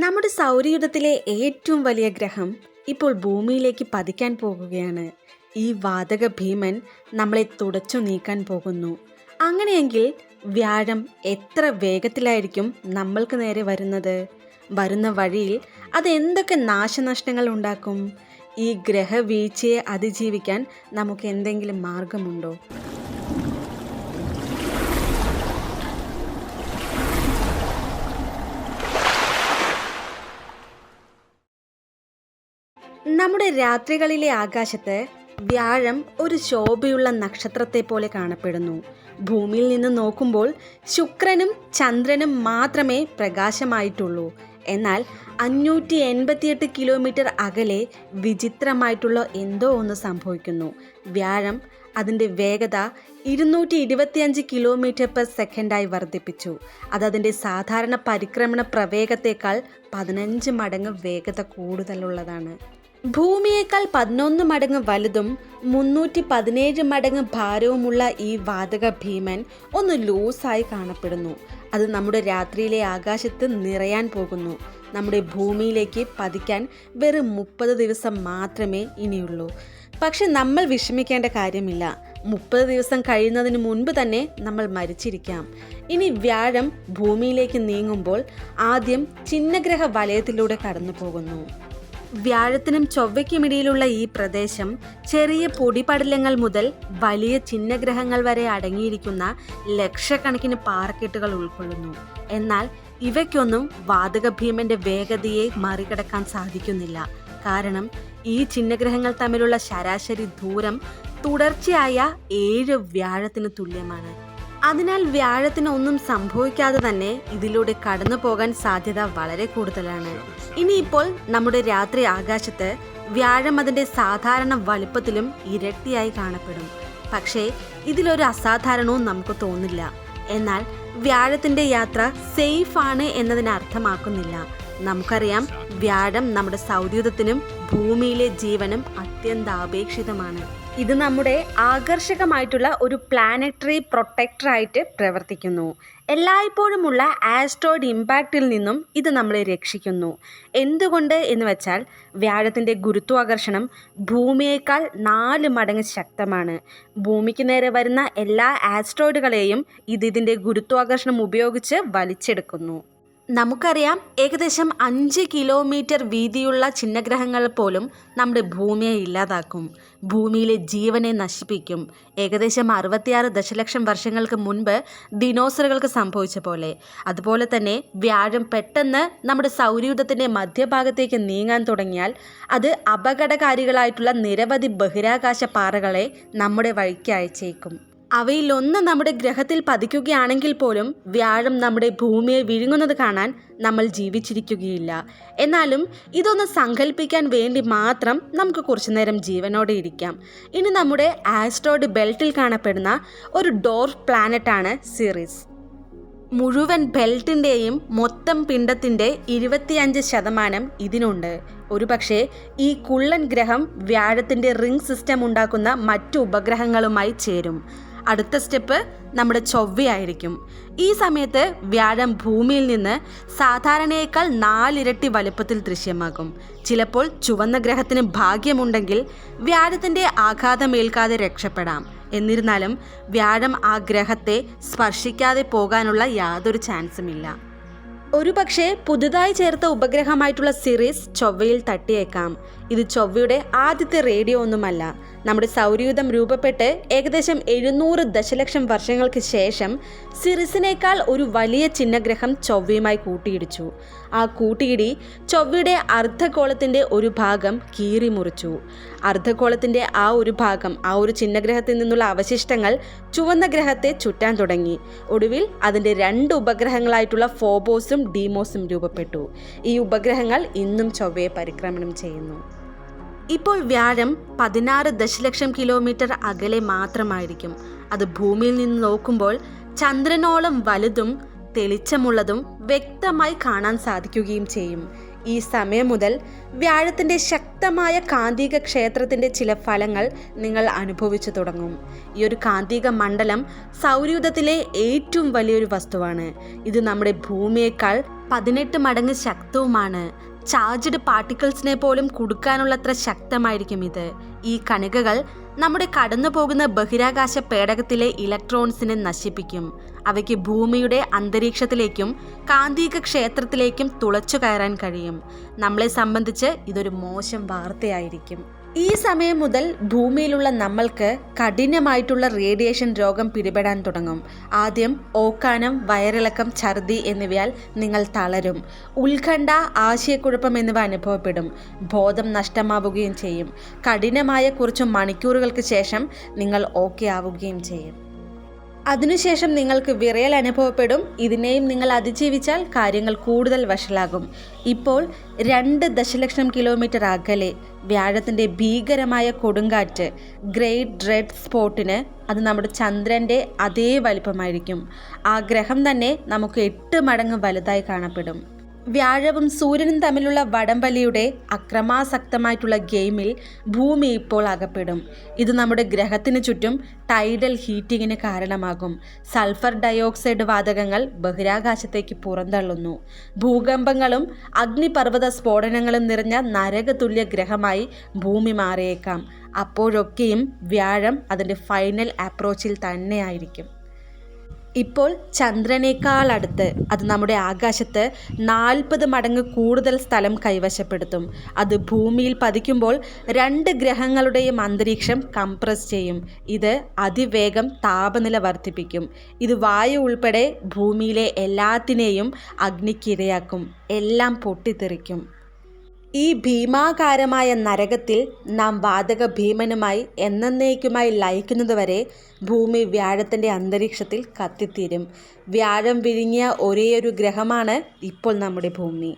നമ്മുടെ സൗരയൂഥത്തിലെ ഏറ്റവും വലിയ ഗ്രഹം ഇപ്പോൾ ഭൂമിയിലേക്ക് പതിക്കാൻ പോകുകയാണ്. ഈ വാതക ഭീമൻ നമ്മളെ തുടച്ചു നീക്കാൻ പോകുന്നു. അങ്ങനെയെങ്കിൽ വ്യാഴം എത്ര വേഗത്തിലായിരിക്കും നമ്മൾക്ക് നേരെ വരുന്നത്? വരുന്ന വഴിയിൽ അത് എന്തൊക്കെ നാശനഷ്ടങ്ങൾ ഉണ്ടാക്കും? ഈ ഗ്രഹവീഴ്ചയെ അതിജീവിക്കാൻ നമുക്ക് എന്തെങ്കിലും മാർഗമുണ്ടോ? നമ്മുടെ രാത്രികളിലെ ആകാശത്ത് വ്യാഴം ഒരു ശോഭയുള്ള നക്ഷത്രത്തെ പോലെ കാണപ്പെടുന്നു. ഭൂമിയിൽ നിന്ന് നോക്കുമ്പോൾ ശുക്രനും ചന്ദ്രനും മാത്രമേ പ്രകാശമായിട്ടുള്ളൂ. എന്നാൽ 588 കിലോമീറ്റർ അകലെ വിചിത്രമായിട്ടുള്ള എന്തോ ഒന്ന് സംഭവിക്കുന്നു. വ്യാഴം അതിൻ്റെ വേഗത 225 km/s വർദ്ധിപ്പിച്ചു. അതതിൻ്റെ സാധാരണ പരിക്രമണ പ്രവേഗത്തേക്കാൾ 15 മടങ്ങ് വേഗത കൂടുതലുള്ളതാണ്. ഭൂമിയേക്കാൾ 11 മടങ്ങ് വലുതും 317 മടങ്ങ് ഭാരവുമുള്ള ഈ വാതക ഭീമൻ ഒന്ന് ലൂസായി കാണപ്പെടുന്നു. അത് നമ്മുടെ രാത്രിയിലെ ആകാശത്ത് നിറയാൻ പോകുന്നു. നമ്മുടെ ഭൂമിയിലേക്ക് പതിക്കാൻ വെറും 30 ദിവസം മാത്രമേ ഇനിയുള്ളൂ. പക്ഷെ നമ്മൾ വിഷമിക്കേണ്ട കാര്യമില്ല. 30 ദിവസം കഴിയുന്നതിന് മുൻപ് തന്നെ നമ്മൾ മരിച്ചിരിക്കാം. ഇനി വ്യാഴം ഭൂമിയിലേക്ക് നീങ്ങുമ്പോൾ ആദ്യം ചിഹ്നഗ്രഹ വലയത്തിലൂടെ കടന്നു പോകുന്നു. വ്യാഴത്തിനും ചൊവ്വയ്ക്കുമിടയിലുള്ള ഈ പ്രദേശം ചെറിയ പൊടിപടലങ്ങൾ മുതൽ വലിയ ചിഹ്നഗ്രഹങ്ങൾ വരെ അടങ്ങിയിരിക്കുന്ന ലക്ഷക്കണക്കിന് പാറക്കെട്ടുകൾ ഉൾക്കൊള്ളുന്നു. എന്നാൽ ഇവയ്ക്കൊന്നും വാതക ഭീമന്റെ വേഗതയെ മറികടക്കാൻ സാധിക്കുന്നില്ല. കാരണം ഈ ചിഹ്നഗ്രഹങ്ങൾ തമ്മിലുള്ള ശരാശരി ദൂരം തുടർച്ചയായ 7 വ്യാഴത്തിന് തുല്യമാണ്. അതിനാൽ വ്യാഴത്തിന് ഒന്നും സംഭവിക്കാതെ തന്നെ ഇതിലൂടെ കടന്നു പോകാൻ സാധ്യത വളരെ കൂടുതലാണ്. ഇനിയിപ്പോൾ നമ്മുടെ രാത്രി ആകാശത്ത് വ്യാഴം അതിൻ്റെ സാധാരണ വലുപ്പത്തിലും ഇരട്ടിയായി കാണപ്പെടും. പക്ഷേ ഇതിലൊരു അസാധാരണവും നമുക്ക് തോന്നില്ല. എന്നാൽ വ്യാഴത്തിൻ്റെ യാത്ര സേഫ് ആണ് എന്നതിന് അർത്ഥമാക്കുന്നില്ല. നമുക്കറിയാം, വ്യാഴം നമ്മുടെ സൗരയൂഥത്തിനും ഭൂമിയിലെ ജീവനും അത്യന്താപേക്ഷിതമാണ്. ഇത് നമ്മുടെ ആകർഷകമായിട്ടുള്ള ഒരു പ്ലാനറ്ററി പ്രൊട്ടക്ടറായിട്ട് പ്രവർത്തിക്കുന്നു. എല്ലായ്പ്പോഴുമുള്ള ആസ്ട്രോയിഡ് ഇമ്പാക്റ്റിൽ നിന്നും ഇത് നമ്മളെ രക്ഷിക്കുന്നു. എന്തുകൊണ്ട് എന്ന് വെച്ചാൽ വ്യാഴത്തിൻ്റെ ഗുരുത്വാകർഷണം ഭൂമിയേക്കാൾ 4 മടങ്ങ് ശക്തമാണ്. ഭൂമിക്ക് നേരെ വരുന്ന എല്ലാ ആസ്ട്രോയിഡുകളെയും ഇതിൻ്റെ ഗുരുത്വാകർഷണം ഉപയോഗിച്ച് വലിച്ചെടുക്കുന്നു. നമുക്കറിയാം, ഏകദേശം 5 കിലോമീറ്റർ വീതിയുള്ള ചിഹ്നഗ്രഹങ്ങൾ പോലും നമ്മുടെ ഭൂമിയെ ഇല്ലാതാക്കും, ഭൂമിയിലെ ജീവനെ നശിപ്പിക്കും. ഏകദേശം 66 ദശലക്ഷം വർഷങ്ങൾക്ക് മുൻപ് ദിനോസറുകൾക്ക് സംഭവിച്ച പോലെ. അതുപോലെ തന്നെ വ്യാഴം പെട്ടെന്ന് നമ്മുടെ സൗരയൂഥത്തിൻ്റെ മധ്യഭാഗത്തേക്ക് നീങ്ങാൻ തുടങ്ങിയാൽ അത് അപകടകാരികളായിട്ടുള്ള നിരവധി ബഹിരാകാശ പാറകളെ നമ്മുടെ വഴിക്ക് അയച്ചേക്കും. അവയിലൊന്ന് നമ്മുടെ ഗ്രഹത്തിൽ പതിക്കുകയാണെങ്കിൽ പോലും വ്യാഴം നമ്മുടെ ഭൂമിയെ വിഴുങ്ങുന്നത് കാണാൻ നമ്മൾ ജീവിച്ചിരിക്കുകയില്ല. എന്നാലും ഇതൊന്ന് സങ്കല്പിക്കാൻ വേണ്ടി മാത്രം നമുക്ക് കുറച്ചു നേരം ജീവനോടെ ഇരിക്കാം. ഇനി നമ്മുടെ ആസ്ട്രോയിഡ് ബെൽറ്റിൽ കാണപ്പെടുന്ന ഒരു ഡോർഫ് പ്ലാനറ്റാണ് സിറിസ്. മുഴുവൻ ബെൽറ്റിൻ്റെയും മൊത്തം പിണ്ഡത്തിൻ്റെ 25% ഇതിനുണ്ട്. ഒരുപക്ഷെ ഈ കുള്ളൻ ഗ്രഹം വ്യാഴത്തിൻ്റെ റിംഗ് സിസ്റ്റം ഉണ്ടാക്കുന്ന മറ്റു ഉപഗ്രഹങ്ങളുമായി ചേരും. അടുത്ത സ്റ്റെപ്പ് നമ്മുടെ ചൊവ്വയായിരിക്കും. ഈ സമയത്ത് വ്യാഴം ഭൂമിയിൽ നിന്ന് സാധാരണയേക്കാൾ 4 ഇരട്ടി വലുപ്പത്തിൽ ദൃശ്യമാകും. ചിലപ്പോൾ ചുവന്ന ഗ്രഹത്തിന് ഭാഗ്യമുണ്ടെങ്കിൽ വ്യാഴത്തിൻ്റെ ആഘാതമേൽക്കാതെ രക്ഷപ്പെടാം. എന്നിരുന്നാലും വ്യാഴം ആ ഗ്രഹത്തെ സ്പർശിക്കാതെ പോകാനുള്ള യാതൊരു ചാൻസുമില്ല. ഒരുപക്ഷെ പുതുതായി ചേർത്ത ഉപഗ്രഹമായിട്ടുള്ള സിറിസ് ചൊവ്വയിൽ തട്ടിയേക്കാം. ഇത് ചൊവ്വയുടെ ആദ്യത്തെ റേഡിയോ ഒന്നുമല്ല. നമ്മുടെ സൗരയൂഥം രൂപപ്പെട്ട് ഏകദേശം 700 ദശലക്ഷം വർഷങ്ങൾക്ക് ശേഷം സിറിസിനേക്കാൾ ഒരു വലിയ ചിഹ്നഗ്രഹം ചൊവ്വയുമായി കൂട്ടിയിടിച്ചു. ആ കൂട്ടിയിടി ചൊവ്വയുടെ അർദ്ധഗോളത്തിൻ്റെ ഒരു ഭാഗം കീറി മുറിച്ചു. അർദ്ധഗോളത്തിൻ്റെ ആ ഒരു ഭാഗം, ആ ഒരു ചിഹ്നഗ്രഹത്തിൽ നിന്നുള്ള അവശിഷ്ടങ്ങൾ ചുവന്ന ഗ്രഹത്തെ ചുറ്റാൻ തുടങ്ങി. ഒടുവിൽ അതിൻ്റെ 2 ഉപഗ്രഹങ്ങളായിട്ടുള്ള ഫോബോസും ഡീമോസും രൂപപ്പെട്ടു. ഈ ഉപഗ്രഹങ്ങൾ ഇന്നും ചൊവ്വയെ പരിക്രമണം ചെയ്യുന്നു. ഇപ്പോൾ വ്യാഴം 16 ദശലക്ഷം കിലോമീറ്റർ അകലെ മാത്രമായിരിക്കും. അത് ഭൂമിയിൽ നിന്ന് നോക്കുമ്പോൾ ചന്ദ്രനോളം വലുതും തെളിച്ചമുള്ളതും വ്യക്തമായി കാണാൻ സാധിക്കുകയും ചെയ്യും. ഈ സമയം മുതൽ വ്യാഴത്തിൻ്റെ ശക്തമായ കാന്തിക ക്ഷേത്രത്തിൻ്റെ ചില ഫലങ്ങൾ നിങ്ങൾ അനുഭവിച്ചു തുടങ്ങും. ഈ ഒരു കാന്തിക മണ്ഡലം സൗരയൂഥത്തിലെ ഏറ്റവും വലിയൊരു വസ്തുവാണ്. ഇത് നമ്മുടെ ഭൂമിയേക്കാൾ 18 മടങ്ങ് ശക്തവുമാണ്. ചാർജ്ഡ് പാർട്ടിക്കിൾസിനെ പോലും കുടുക്കാനുള്ളത്ര ശക്തമായിരിക്കും ഇത്. ഈ കണികകൾ നമ്മുടെ കടന്നു പോകുന്ന ബഹിരാകാശ പേടകത്തിലെ ഇലക്ട്രോൺസിനെ നശിപ്പിക്കും. അവയ്ക്ക് ഭൂമിയുടെ അന്തരീക്ഷത്തിലേക്കും കാന്തിക ക്ഷേത്രത്തിലേക്കും തുളച്ചു കയറാൻ കഴിയും. നമ്മളെ സംബന്ധിച്ച് ഇതൊരു മോശം വാർത്തയായിരിക്കും. ഈ സമയം മുതൽ ഭൂമിയിലുള്ള നമ്മൾക്ക് കഠിനമായിട്ടുള്ള റേഡിയേഷൻ രോഗം പിടിപെടാൻ തുടങ്ങും. ആദ്യം ഓക്കാനം, വയറിളക്കം, ഛർദി എന്നിവയാൽ നിങ്ങൾ തളരും. ഉത്കണ്ഠ, ആശയക്കുഴപ്പം എന്നിവ അനുഭവപ്പെടും. ബോധം നഷ്ടമാവുകയും ചെയ്യും. കഠിനമായ കുറച്ച് മണിക്കൂറുകൾക്ക് ശേഷം നിങ്ങൾ ഓക്കെ ആവുകയും ചെയ്യും. അതിനുശേഷം നിങ്ങൾക്ക് വിറയൽ അനുഭവപ്പെടും. ഇതിനെയും നിങ്ങൾ അതിജീവിച്ചാൽ കാര്യങ്ങൾ കൂടുതൽ വഷളാകും. ഇപ്പോൾ 2 ദശലക്ഷം കിലോമീറ്റർ അകലെ വ്യാഴത്തിൻ്റെ ഭീകരമായ കൊടുങ്കാറ്റ് ഗ്രേറ്റ് റെഡ് സ്പോട്ടിന് അത് നമ്മുടെ ചന്ദ്രൻ്റെ അതേ വലിപ്പമായിരിക്കും. ആ ഗ്രഹം തന്നെ നമുക്ക് 8 മടങ്ങ് വലുതായി കാണപ്പെടും. വ്യാഴവും സൂര്യനും തമ്മിലുള്ള വടംവലിയുടെ അക്രമാസക്തമായിട്ടുള്ള ഗെയിമിൽ ഭൂമി ഇപ്പോൾ അകപ്പെടും. ഇത് നമ്മുടെ ഗ്രഹത്തിന് ചുറ്റും ടൈഡൽ ഹീറ്റിങ്ങിന് കാരണമാകും. സൾഫർ ഡയോക്സൈഡ് വാതകങ്ങൾ ബഹിരാകാശത്തേക്ക് പുറന്തള്ളുന്നു. ഭൂകമ്പങ്ങളും അഗ്നിപർവ്വത സ്ഫോടനങ്ങളും നിറഞ്ഞ നരകതുല്യ ഗ്രഹമായി ഭൂമി മാറിയേക്കാം. അപ്പോഴൊക്കെയും വ്യാഴം അതിൻ്റെ ഫൈനൽ അപ്രോച്ചിൽ തന്നെയായിരിക്കും. ഇപ്പോൾ ചന്ദ്രനേക്കാൾ അടുത്ത് അത് നമ്മുടെ ആകാശത്ത് 40 മടങ്ങ് കൂടുതൽ സ്ഥലം കൈവശപ്പെടുത്തും. അത് ഭൂമിയിൽ പതിക്കുമ്പോൾ 2 ഗ്രഹങ്ങളുടെയും അന്തരീക്ഷം കംപ്രസ് ചെയ്യും. ഇത് അതിവേഗം താപനില വർദ്ധിപ്പിക്കും. ഇത് വായു ഉൾപ്പെടെ ഭൂമിയിലെ എല്ലാത്തിനെയും അഗ്നിക്കിരയാക്കും. എല്ലാം പൊട്ടിത്തെറിക്കും. ഈ ഭീമാകാരമായ നരകത്തിൽ നാം വാതക ഭീമനുമായി എന്നേക്കുമായി ലയിക്കുന്നതുവരെ ഭൂമി വ്യാഴത്തിൻ്റെ അന്തരീക്ഷത്തിൽ കത്തിത്തീരും. വ്യാഴം വിഴുങ്ങിയ ഒരേയൊരു ഗ്രഹമാണ് ഇപ്പോൾ നമ്മുടെ ഭൂമി.